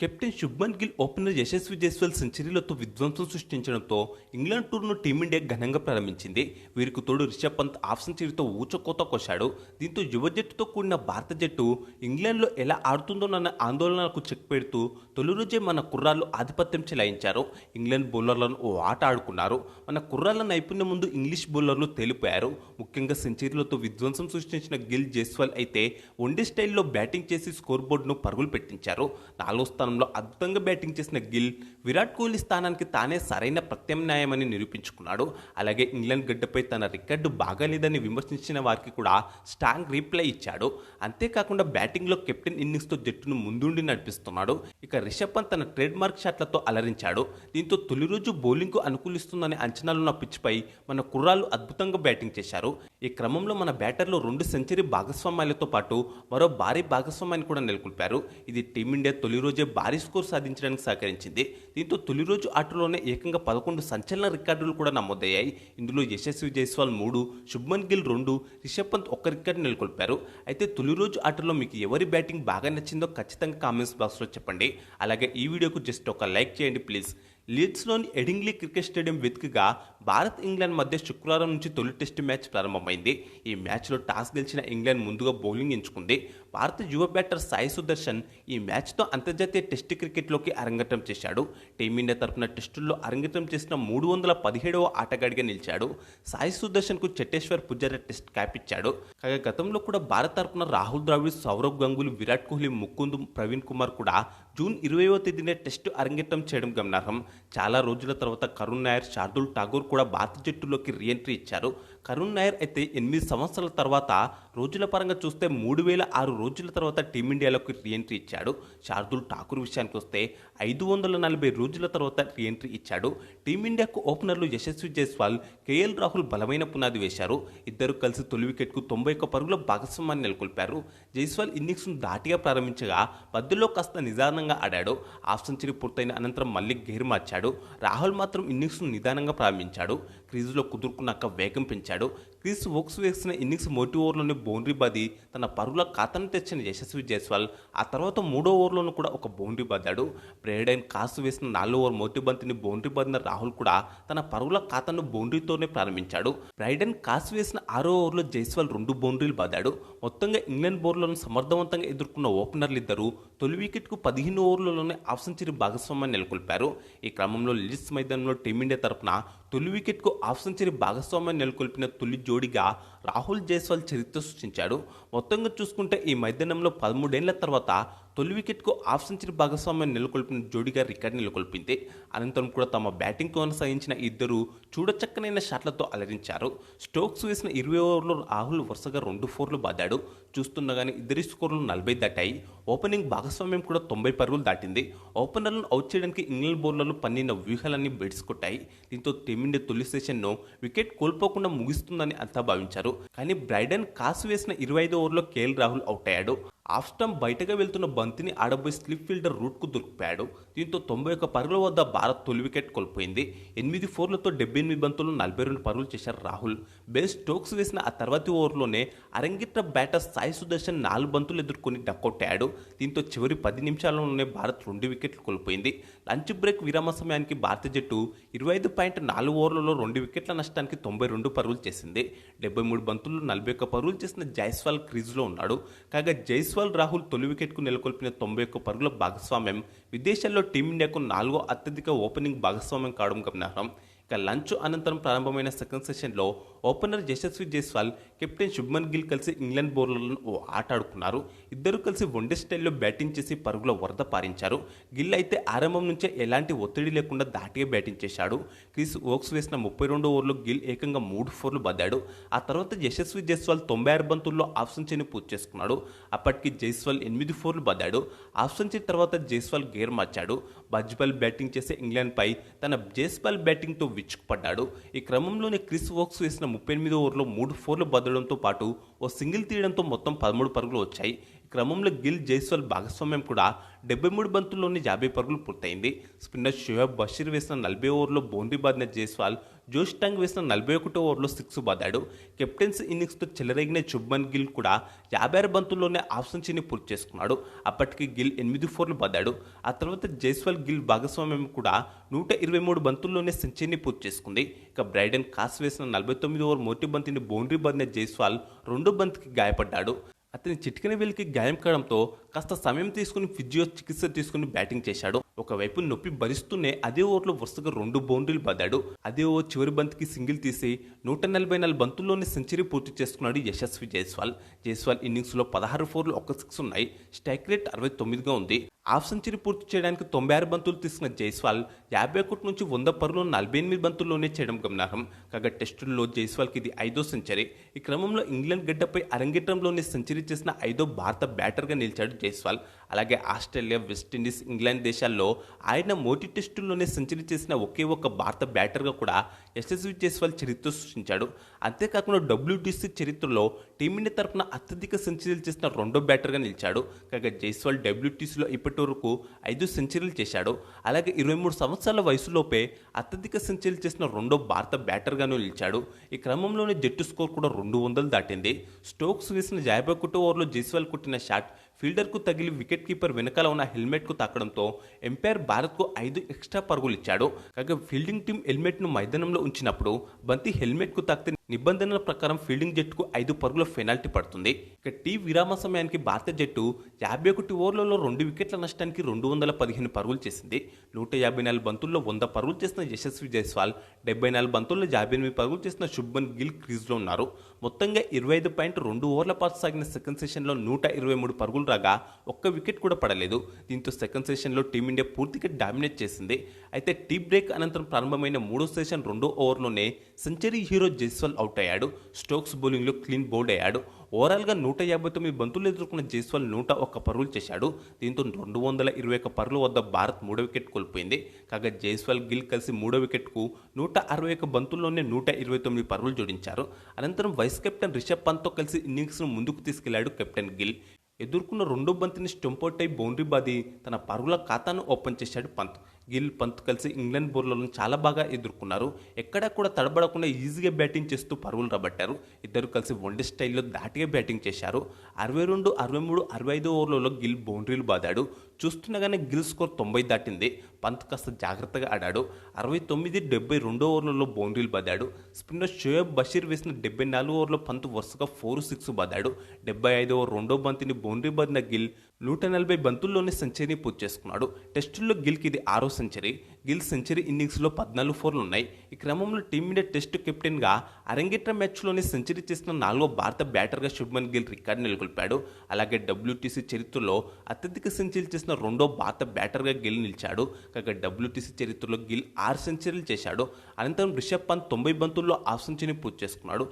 Captain Shubman Gill opener Yashasvi Jaiswal సెంచరీలతో విధ్వంసం సృష్టించడంతో England టూర్ను team India ఘనంగా ప్రారంభించింది. వీరికి తోడు రిషబ్ పంత్ హాఫ్ సెంచరీతో ఊచకోత కోశాడు. దీంతో యువ జట్టుతో కూడిన భారత జట్టు ఇంగ్లాండ్లో ఎలా ఆడుతుందోనన్న ఆందోళనకు చెక్ పెడుతూ తొలి రోజే మన కుర్రాళ్ళు ఆధిపత్యం చెలాయించారు. ఇంగ్లాండ్ బౌలర్లను ఓ ఆట ఆడుకున్నారు. మన కుర్రాళ్ళ నైపుణ్యం ముందు ఇంగ్లీష్ బౌలర్లు తేలిపోయారు. ముఖ్యంగా సెంచరీలతో విధ్వంసం సృష్టించిన గిల్, జైస్వాల్ అయితే వన్డే స్టైల్లో బ్యాటింగ్ చేసి స్కోర్ బోర్డును పరుగులు పెట్టించారు. నాలుగో స్థానంలో అద్భుతంగా బ్యాటింగ్ చేసిన గిల్ విరాట్ కోహ్లీ స్థానానికి తానే సరైన ప్రత్యామ్నాయమని నిరూపించుకున్నాడు. అలాగే ఇంగ్లాండ్ గడ్డపై తన రికార్డు బాగాలేదని విమర్శించిన వారికి కూడా స్ట్రాంగ్ రీప్లై ఇచ్చాడు. అంతేకాకుండా బ్యాటింగ్లో కెప్టెన్ ఇన్నింగ్స్తో జట్టును ముందుండి నడిపిస్తున్నాడు. ఇక రిషబ్ పంత్ తన ట్రేడ్ మార్క్ షాట్లతో అలరించాడు. దీంతో తొలి రోజు బౌలింగ్కు అనుకూలిస్తుందనే అంచనాలున్న పిచ్పై మన కుర్రాళ్ళు అద్భుతంగా బ్యాటింగ్ చేశారు. ఈ క్రమంలో మన బ్యాటర్లు 2 సెంచరీ భాగస్వామ్యాలతో పాటు మరో భారీ భాగస్వామ్యాన్ని కూడా నెలకొల్పారు. ఇది టీమిండియా తొలి రోజే భారీ స్కోర్ సాధించడానికి సహకరించింది. దీంతో తొలి రోజు ఆటలోనే ఏకంగా 11 సంచలన రికార్డులు కూడా నమోదయ్యాయి. ఇందులో యశస్వి జైస్వాల్ 3, శుభ్మన్ గిల్ 2, రిషబ్ పంత్ 1 రికార్డు నెలకొల్పారు. అయితే తొలి రోజు ఆటలో మీకు ఎవరి బ్యాటింగ్ బాగా నచ్చిందో ఖచ్చితంగా కామెంట్స్ బాక్స్లో చెప్పండి. అలాగే ఈ వీడియోకు జస్ట్ ఒక లైక్ చేయండి ప్లీజ్. లీడ్స్లోని ఎడింగ్లీ క్రికెట్ స్టేడియం వేదికగా భారత్ ఇంగ్లాండ్ మధ్య శుక్రవారం నుంచి తొలి టెస్టు మ్యాచ్ ప్రారంభమైంది. ఈ మ్యాచ్లో టాస్ గెలిచిన ఇంగ్లాండ్ ముందుగా బౌలింగ్ ఎంచుకుంది. భారత యువ బ్యాటర్ సాయి సుదర్శన్ ఈ మ్యాచ్తో అంతర్జాతీయ టెస్టు క్రికెట్లోకి అరంగేట్రం చేశాడు. టీమిండియా తరఫున టెస్టుల్లో అరంగేట్రం చేసిన 317వ ఆటగాడిగా నిలిచాడు. సాయి సుదర్శన్కు చటేశ్వర్ పుజారా టెస్ట్ క్యాప్ ఇచ్చాడు. కాగా గతంలో కూడా భారత్ తరఫున రాహుల్ ద్రావిడ్, సౌరవ్ గంగూలీ, విరాట్ కోహ్లీ, ముకుంద్, ప్రవీణ్ కుమార్ కూడా జూన్ 20వ తేదీనే టెస్టు అరంగేట్రం చేయడం గమనార్హం. చాలా రోజుల తర్వాత కరుణ్ నాయర్, శార్దుల్ ఠాగూర్ కూడా భారత జట్టులోకి రీఎంట్రీ ఇచ్చారు. కరుణ్ నాయర్ అయితే 8 సంవత్సరాల తర్వాత, రోజుల పరంగా చూస్తే 3006 రోజుల తర్వాత టీమిండియాలోకి రీఎంట్రీ ఇచ్చాడు. శార్దుల్ ఠాకూర్ విషయానికి వస్తే 540 రోజుల తర్వాత రీఎంట్రీ ఇచ్చాడు. టీమిండియాకు ఓపెనర్లు యశస్వి జైస్వాల్, కేఎల్ రాహుల్ బలమైన పునాది వేశారు. ఇద్దరు కలిసి తొలి వికెట్కు 91 పరుగుల భాగస్వామ్యాన్ని నెలకొల్పారు. జైస్వాల్ ఇన్నింగ్స్ను ధాటిగా ప్రారంభించగా మధ్యలో కాస్త నిదానంగా ఆడాడు. హాఫ్ సెంచరీ పూర్తయిన అనంతరం మళ్లీ గేర్ మార్చాడు. రాహుల్ మాత్రం ఇన్నింగ్స్ను నిదానంగా ప్రారంభించాడు. క్రీజులో కుదురుకున్నాక వేగం పెంచాడు. క్రీజ్ వోక్స్ వేసిన ఇన్నింగ్స్ మొదటి ఓవర్లోనే బౌండరీ బాది తన పరుగుల ఖాతాను తెచ్చిన యశస్వి జైస్వాల్ ఆ తర్వాత 3వ ఓవర్లోనూ కూడా ఒక బౌండరీ బాదాడు. బ్రైడెన్ కాస్ వేసిన 4వ ఓవర్ మొదటి బంతిని బౌండరీ బాదిన రాహుల్ కూడా తన పరుగుల ఖాతాను బౌండరీతోనే ప్రారంభించాడు. బ్రైడెన్ కాస్ వేసిన 6వ ఓవర్లో జైస్వాల్ 2 బౌండరీలు బాదాడు. మొత్తంగా ఇంగ్లాండ్ బౌలర్లను సమర్థవంతంగా ఎదుర్కొన్న ఓపెనర్లు ఇద్దరు తొలి వికెట్కు 15 ఓవర్లలోనే హాఫ్ సెంచరీ భాగస్వామ్యాన్ని నెలకొల్పారు. ఈ క్రమంలో లీడ్స్ మైదానంలో టీమిండియా తరఫున తొలి వికెట్కు హాఫ్ సెంచరీ భాగస్వామ్యాన్ని నెలకొల్పిన తొలి జోడిగా రాహుల్, జైస్వాల్ చరిత్ర సృష్టించాడు. మొత్తంగా చూసుకుంటే ఈ మైదానంలో 13 ఏళ్ల తర్వాత తొలి వికెట్కు హాఫ్ సెంచరీ భాగస్వామ్యాన్ని నెలకొల్పిన జోడిగా రికార్డు నెలకొల్పింది. అనంతరం కూడా తమ బ్యాటింగ్ కొనసాగించిన ఇద్దరు చూడచక్కనైన షాట్లతో అలరించారు. స్టోక్స్ వేసిన 20 ఓవర్లో రాహుల్ వరుసగా 2 ఫోర్లు బాదాడు. చూస్తుండగానే ఇద్దరి స్కోర్లు 40 దాటాయి. ఓపెనింగ్ భాగస్వామ్యం కూడా 90 పరుగులు దాటింది. ఓపెనర్లను అవుట్ చేయడానికి ఇంగ్లాండ్ బౌలర్లు పన్నిన వ్యూహాలన్నీ బెడ్స్ కొట్టాయి. దీంతో టీమిండియా తొలి సెషన్ను వికెట్ కోల్పోకుండా ముగిస్తుందని అంతా భావించారు. కానీ బ్రైడెన్ కాసు వేసిన 25 ఓవర్లో కేఎల్ రాహుల్ అవుట్ అయ్యాడు. ఆఫ్ స్టంప్ బయటగా వెళ్తున్న బంతిని ఆడబోయి స్లిప్ ఫీల్డర్ రూట్కు దొరికిపోయాడు. దీంతో 91 పరుగుల వద్ద భారత్ తొలి వికెట్ కోల్పోయింది. 8 ఫోర్లతో 78 బంతులు 42 పరుగులు చేశారు రాహుల్. బెన్ స్టోక్స్ వేసిన ఆ తర్వాతి ఓవర్లోనే అరంగేట్ర బ్యాటర్ సాయి సుదర్శన్ 4 బంతులు ఎదుర్కొని డక్అవుట్ అయ్యాడు. దీంతో చివరి 10 నిమిషాల్లోనే భారత్ 2 వికెట్లు కోల్పోయింది. లంచ్ బ్రేక్ విరామ సమయానికి భారత జట్టు 25.4 ఓవర్లలో 2 వికెట్ల నష్టానికి 92 పరుగులు చేసింది. 73 బంతుల్లో 41 పరుగులు చేసిన జైస్వాల్ క్రీజులో ఉన్నాడు. కాగా జైస్వాల్, రాహుల్ తొలి వికెట్కు నెలకొల్పిన 91 పరుగుల భాగస్వామ్యం విదేశాల్లో టీమిండియాకు 4వ అత్యధిక ఓపెనింగ్ భాగస్వామ్యం కావడం గమనార్హం. ఇక లంచ్ అనంతరం ప్రారంభమైన సెకండ్ సెషన్లో ఓపెనర్ యశస్వి జైస్వాల్, కెప్టెన్ శుభ్మన్ గిల్ కలిసి ఇంగ్లాండ్ బౌలర్లను ఓ ఆట ఆడుకున్నారు. ఇద్దరు కలిసి వన్డే స్టైల్లో బ్యాటింగ్ చేసి పరుగుల వరద పారించారు. గిల్ అయితే ఆరంభం నుంచే ఎలాంటి ఒత్తిడి లేకుండా ధాటిగా బ్యాటింగ్ చేశాడు. క్రిస్ వోక్స్ వేసిన 32 ఓవర్లో గిల్ ఏకంగా 3 ఫోర్లు బాదాడు. ఆ తర్వాత యశస్వి జైస్వాల్ 96 బంతుల్లో హాఫ్ సెంచరీని పూర్తి చేసుకున్నాడు. అప్పటికి జైస్వాల్ 8 ఫోర్లు బాదాడు. హాఫ్ సెంచరీ తర్వాత జైస్వాల్ గేర్ మార్చాడు. బజ్బాల్ బ్యాటింగ్ చేసే ఇంగ్లాండ్పై తన జైస్వాల్ బ్యాటింగ్తో విచ్చుకుపడ్డాడు. ఈ క్రమంలోనే క్రిస్ వోక్స్ వేసిన 38 ఓవర్లో 3 ఫోర్లు బద్దడంతో పాటు ఓ సింగిల్ తీయడంతో మొత్తం 13 పరుగులు వచ్చాయి. ఈ క్రమంలో గిల్, జైస్వాల్ భాగస్వామ్యం కూడా 73 బంతుల్లోనే 50 పరుగులు పూర్తయింది. స్పిన్నర్ షోయబ్ బషీర్ వేసిన 40 ఓవర్లో బౌండరీ బాదిన జైస్వాల్ జోష్ టాంగ్ వేసిన 41వ ఓవర్లో 6 బాదాడు. కెప్టెన్సీ ఇన్నింగ్స్తో చెలరేగిన శుభ్మన్ గిల్ కూడా 56 బంతుల్లోనే హాఫ్ సెంచరీని పూర్తి చేసుకున్నాడు. అప్పటికి గిల్ 8 ఫోర్లు బాదాడు. ఆ తర్వాత జైస్వాల్ గిల్ భాగస్వామ్యం కూడా 123 బంతుల్లోనే సెంచరీని పూర్తి చేసుకుంది. ఇక బ్రైడెన్ కాస్ వేసిన 49వ ఓవర్ మొదటి బంతిని బౌండరీ బాదిన జైస్వాల్ రెండో బంతికి గాయపడ్డాడు. అతని చిటికెన వేలికి గాయం కావడంతో కాస్త సమయం తీసుకుని ఫిజియో చికిత్స తీసుకుని బ్యాటింగ్ చేశాడు. ఒకవైపు నొప్పి భరిస్తూనే అదే ఓవర్లో వరుసగా 2 బౌండరీలు బాదాడు. అదే ఓవర్ చివరి బంతికి సింగిల్ తీసి 144 బంతుల్లోనే సెంచరీ పూర్తి చేసుకున్నాడు యశస్వి జైస్వాల్. జైస్వాల్ ఇన్నింగ్స్లో 16 ఫోర్లు 1 సిక్స్ ఉన్నాయి. స్ట్రైక్ రేట్ 69గా ఉంది. హాఫ్ సెంచరీ పూర్తి చేయడానికి 96 బంతులు తీసుకున్న జైస్వాల్ 51 నుంచి 100 పరుగులు 48 బంతుల్లోనే చేయడం గమనార్హం. కాగా టెస్టుల్లో జైస్వాల్కి ఇది 5వ సెంచరీ. ఈ క్రమంలో ఇంగ్లాండ్ గడ్డపై అరంగేట్రంలోనే సెంచరీ చేసిన 5వ భారత బ్యాటర్గా నిలిచాడు జైస్వాల్. అలాగే ఆస్ట్రేలియా, వెస్టిండీస్, ఇంగ్లాండ్ దేశాల్లో ఆయన మొదటి టెస్టుల్లోనే సెంచరీ చేసిన ఒకే ఒక్క భారత బ్యాటర్గా కూడా యశస్వి జైస్వాల్ చరిత్ర సృష్టించాడు. అంతేకాకుండా WTC చరిత్రలో టీమిండియా తరఫున అత్యధిక సెంచరీలు చేసిన రెండో బ్యాటర్గా నిలిచాడు. కాగా జైస్వాల్ WTCలో ఇప్పటి వరకు 5 సెంచరీలు చేశాడు. అలాగే 23 సంవత్సరాల వయసులోపే అత్యధిక సెంచరీలు చేసిన రెండో భారత బ్యాటర్గాను నిలిచాడు. ఈ క్రమంలోనే జట్టు స్కోర్ కూడా 200 దాటింది. స్టోక్స్ వేసిన 51వ ఓవర్లో జైస్వాల్ కొట్టిన షాట్ ఫీల్డర్కు తగిలి వికెట్ కీపర్ వెనకాల ఉన్న హెల్మెట్కు తాకడంతో ఎంపైర్ భారత్కు 5 ఎక్స్ట్రా పరుగులు ఇచ్చాడు. కాగా ఫీల్డింగ్ టీం హెల్మెట్ను మైదానంలో ఉంచినప్పుడు బంతి హెల్మెట్కు తాకితే నిబంధనల ప్రకారం ఫీల్డింగ్ జట్టుకు 5 పరుగుల పెనాల్టీ పడుతుంది. ఇక టీ విరామ సమయానికి భారత జట్టు 51 ఓవర్లలో 2 వికెట్ల నష్టానికి 215 పరుగులు చేసింది. 154 బంతుల్లో 100 పరుగులు చేసిన యశస్వి జైస్వాల్, 74 బంతుల్లో 58 పరుగులు చేసిన శుభ్మన్ గిల్ క్రీజ్లో ఉన్నారు. మొత్తంగా 25.2 ఓవర్ల పాటు సాగిన సెకండ్ సెషన్లో 123 పరుగులు రాగా ఒక్క వికెట్ కూడా పడలేదు. దీంతో సెకండ్ సెషన్లో టీమిండియా పూర్తిగా డామినేట్ చేసింది. అయితే టీ బ్రేక్ అనంతరం ప్రారంభమైన మూడో సెషన్ 2వ ఓవర్లోనే సెంచరీ హీరో జైస్వాల్ అవుట్ అయ్యాడు. స్టోక్స్ బౌలింగ్లో క్లీన్ బౌల్డ్ అయ్యాడు. ఓవరాల్గా 159 బంతులు ఎదుర్కొన్న జైస్వాల్ 101 పరుగులు చేశాడు. దీంతో 221 పరుగుల వద్ద భారత్ 3వ వికెట్ కోల్పోయింది. కాగా జైస్వాల్, గిల్ కలిసి 3వ వికెట్కు 161 బంతుల్లోనే 129 పరుగులు జోడించారు. అనంతరం వైస్ కెప్టెన్ రిషబ్ పంత్తో కలిసి ఇన్నింగ్స్ను ముందుకు తీసుకెళ్లాడు కెప్టెన్ గిల్. ఎదుర్కొన్న రెండో బంతిని స్టంపౌట్ అయి బౌండరీ బాది తన పరుగుల ఖాతాను ఓపెన్ చేశాడు పంత్. గిల్, పంత్ కలిసి ఇంగ్లాండ్ బౌలర్లను చాలా బాగా ఎదుర్కొన్నారు. ఎక్కడా కూడా తడబడకుండా ఈజీగా బ్యాటింగ్ చేస్తూ పరుగులు రాబట్టారు. ఇద్దరు కలిసి వన్డే స్టైల్లో ధాటిగా బ్యాటింగ్ చేశారు. 62, 63, 65 ఓవర్లలో గిల్ బౌండరీలు బాదాడు. చూస్తుండగానే గిల్ స్కోర్ 90 దాటింది. పంత్ కాస్త జాగ్రత్తగా ఆడాడు. 69, 72 ఓవర్లలో బౌండరీలు బాదాడు. స్పిన్నర్ షోయబ్ బషీర్ వేసిన 74 ఓవర్లో పంత్ వరుసగా 4, 6 బాదాడు. 75 ఓవర్ రెండో బంతిని బౌండరీ బాదిన గిల్ 140 బంతుల్లోనే సెంచరీని పూర్తి చేసుకున్నాడు. టెస్టుల్లో గిల్కి ఇది 6వ సెంచరీ. గిల్ సెంచరీ ఇన్నింగ్స్లో 14 ఫోర్లు ఉన్నాయి. ఈ క్రమంలో టీమిండియా టెస్టు కెప్టెన్గా అరంగేట్రం మ్యాచ్లోనే సెంచరీ చేసిన 4వ భారత బ్యాటర్గా శుభ్మన్ గిల్ రికార్డు నెలకొల్పాడు. అలాగే WTC చరిత్రలో అత్యధిక సెంచరీలు చేసిన రెండో భారత బ్యాటర్గా గిల్ నిలిచాడు. కాగా WTC చరిత్రలో గిల్ 6 సెంచరీలు చేశాడు. అనంతరం రిషబ్ పంత్ 90 బంతుల్లో హాఫ్ సెంచరీని పూర్తి చేసుకున్నాడు.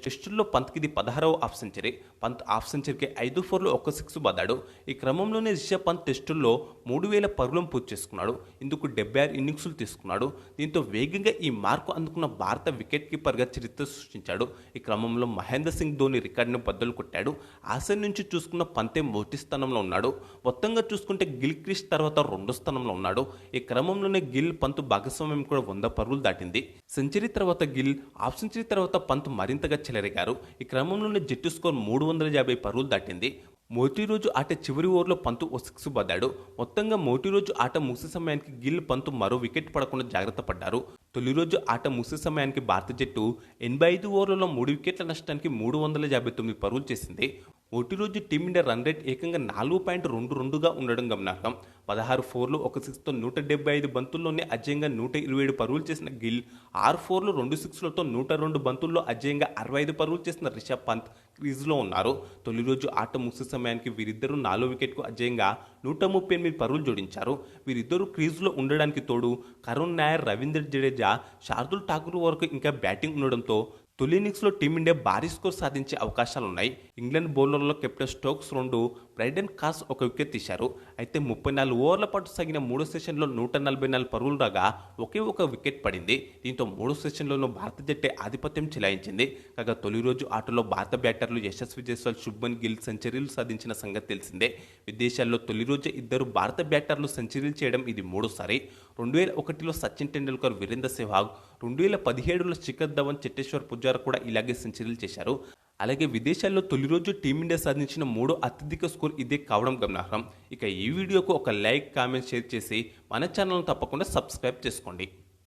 టెస్టుల్లో పంత్కి ఇది 16వ హాఫ్ సెంచరీ. పంత్ హాఫ్ సెంచరీకి 5 ఫోర్లు 1 సిక్స్ బాదాడు. ఈ క్రమంలోనే రిషబ్ పంత్ టెస్టుల్లో 3000 పరుగులను పూర్తి చేసుకున్నాడు. ఇందుకు 76 ఇన్నింగ్స్లు తీసుకున్నాడు. దీంతో వేగంగా ఈ మార్కు అందుకున్న భారత వికెట్ కీపర్గా చరిత్ర సృష్టించాడు. ఈ క్రమంలో మహేంద్ర సింగ్ ధోని రికార్డును బద్దలు కొట్టాడు. ఆసన్ నుంచి చూసుకున్న పంతే మొదటి స్థానంలో ఉన్నాడు. మొత్తంగా చూసుకుంటే గిల్ క్రిస్ట్ తర్వాత 2వ స్థానంలో ఉన్నాడు. ఈ క్రమంలోనే గిల్, పంత్ భాగస్వామ్యం కూడా 100 పరుగులు దాటింది. సెంచరీ తర్వాత గిల్, హాఫ్ సెంచరీ తర్వాత పంత్ మరింతగా చెలరేగారు. ఈ క్రమంలోనే జట్టు స్కోర్ 350 పరుగులు దాటింది. మొదటి రోజు ఆట చివరి ఓవర్లో పంతు ఓ 6 బాదాడు. మొత్తంగా మొదటి రోజు ఆట ముగిసే సమయానికి గిల్, పంతు మరో వికెట్ పడకుండా జాగ్రత్త పడ్డారు. తొలి రోజు ఆట ముగిసే సమయానికి భారత జట్టు 85 ఓవర్లలో 3 వికెట్ల నష్టానికి 359 పరుగులు చేసింది. మొదటి రోజు టీమిండియా రన్ రేట్ ఏకంగా 4.22గా ఉండడం గమనార్హం. 16 ఫోర్లు 1 సిక్స్తో 175 బంతుల్లోనే అజయంగా 127 పరుగులు చేసిన గిల్, 6 ఫోర్లు 2 సిక్స్లతో 102 బంతుల్లో అజయంగా 65 పరుగులు చేసిన రిషబ్ పంత్ క్రీజ్లో ఉన్నారు. తొలి రోజు ఆట ముగిసే సమయానికి వీరిద్దరూ 4 వికెట్కు అజయంగా 138 పరుగులు జోడించారు. వీరిద్దరూ క్రీజ్లో ఉండడానికి తోడు కరుణ్ నాయర్, రవీంద్ర జడేజా, శార్దుల్ ఠాకూర్ వరకు ఇంకా బ్యాటింగ్ ఉండడంతో తొలి ఇన్నింగ్స్లో టీమిండియా భారీ స్కోర్ సాధించే అవకాశాలున్నాయి. ఇంగ్లాండ్ బౌలర్లలో captain Stokes 2, Brydon cos 1 wicket తీశారు. అయితే 34 ఓవర్ల పాటు సాగిన మూడో సెషన్లో 144 పరుగులు రాగా ఒకే ఒక వికెట్ పడింది. దీంతో మూడో సెషన్లోనూ భారత జట్టే ఆధిపత్యం చెలాయించింది. కాగా తొలి రోజు ఆటలో భారత బ్యాటర్లు యశస్వి జైస్వాల్, శుభ్మన్ గిల్ సెంచరీలు సాధించిన సంగతి తెలిసిందే. విదేశాల్లో తొలి రోజే ఇద్దరు భారత బ్యాటర్లు సెంచరీలు చేయడం ఇది మూడోసారి. 2001లో సచిన్ టెండూల్కర్, వీరేంద్ర సెహ్వాగ్, 2017లో శిఖర్ ధవన్, చేతేశ్వర్ పుజారా కూడా ఇలాగే సెంచరీలు చేశారు. అలాగే విదేశాల్లో తొలి రోజు టీమిండియా సాధించిన మూడో అత్యధిక స్కోర్ ఇదే కావడం గమనార్హం. ఇక ఈ వీడియోకు ఒక లైక్, కామెంట్, షేర్ చేసి మన ఛానల్ను తప్పకుండా సబ్స్క్రైబ్ చేసుకోండి.